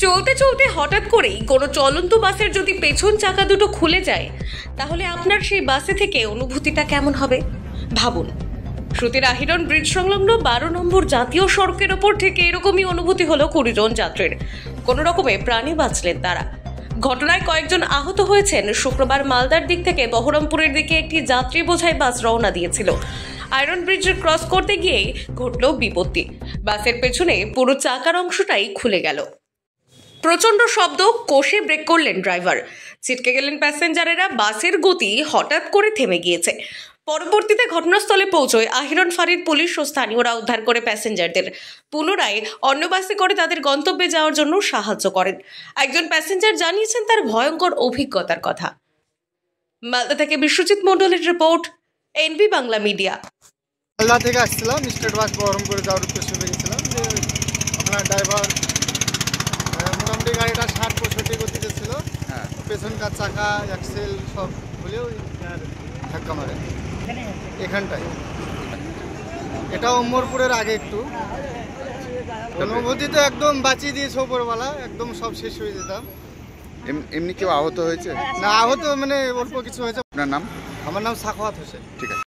চলতে চলতে হঠাৎ করেই কোনো চলন্ত বাসের যদি পেছন চাকা দুটো খুলে যায়, তাহলে আপনার সেই বাসে থেকে অনুভূতিটা কেমন হবে ভাবুন। শ্রুতির আহিরন ব্রিজ সংলগ্ন 12 নম্বর জাতীয় সড়কের ওপর থেকে এরকমই অনুভূতি হলো 20 জন যাত্রীর। কোনো রকমে প্রাণে বাঁচলেন তারা। ঘটনায় কয়েকজন আহত হয়েছেন। শুক্রবার মালদার দিক থেকে বহরমপুরের দিকে একটি যাত্রী বোঝাই বাস রওনা দিয়েছিল। আয়রন ব্রিজের ক্রস করতে গিয়েই ঘটল বিপত্তি। বাসের পেছনে পুরো চাকার অংশটাই খুলে গেল। প্রচণ্ড শব্দ, কষে ব্রেক করলেন ড্রাইভার। ছিটকে গেলেন প্যাসেঞ্জারেরা। বাসের গতি হঠাৎ করে থেমে গিয়েছে। পরবর্তীতে ঘটনাস্থলে পৌঁছয় আহিরন ফাঁড়ির পুলিশ ও স্থানীয়রা উদ্ধার করে প্যাসেঞ্জারদের পুনরায় অন্য বাসে করে তাদের গন্তব্যে যাওয়ার জন্য সাহায্য করেন। একজন প্যাসেঞ্জার জানিয়েছেন তার ভয়ঙ্কর অভিজ্ঞতার কথা। মালদা থেকে বিশ্বজিৎ মণ্ডলের report, NB Bangla media. Malda থেকে আসছিলাম, স্টেট বাস বহরমপুরে যাওয়ার উদ্দেশ্যে বেরিয়েছিলাম। যে আপনার ড্রাইভার মোটামুটি গাড়িটা 60-65 গতিতে ছিল। পেছনকার চাকা অ্যাক্সেল সব খুলেও ধাক্কা মারে এখানটায়। এটা ওমরপুরের আগে একটু। অনুভূতি তো একদম বাঁচিয়ে দিয়েছে ওপরওয়ালা, একদম সব শেষ হয়ে যেতাম। এমনি কেউ আহত হয়েছে? না, আহত মানে অল্প কিছু হয়েছে। আপনার নাম? আমার নাম সাখাওয়াত হোসেন। ঠিক আছে।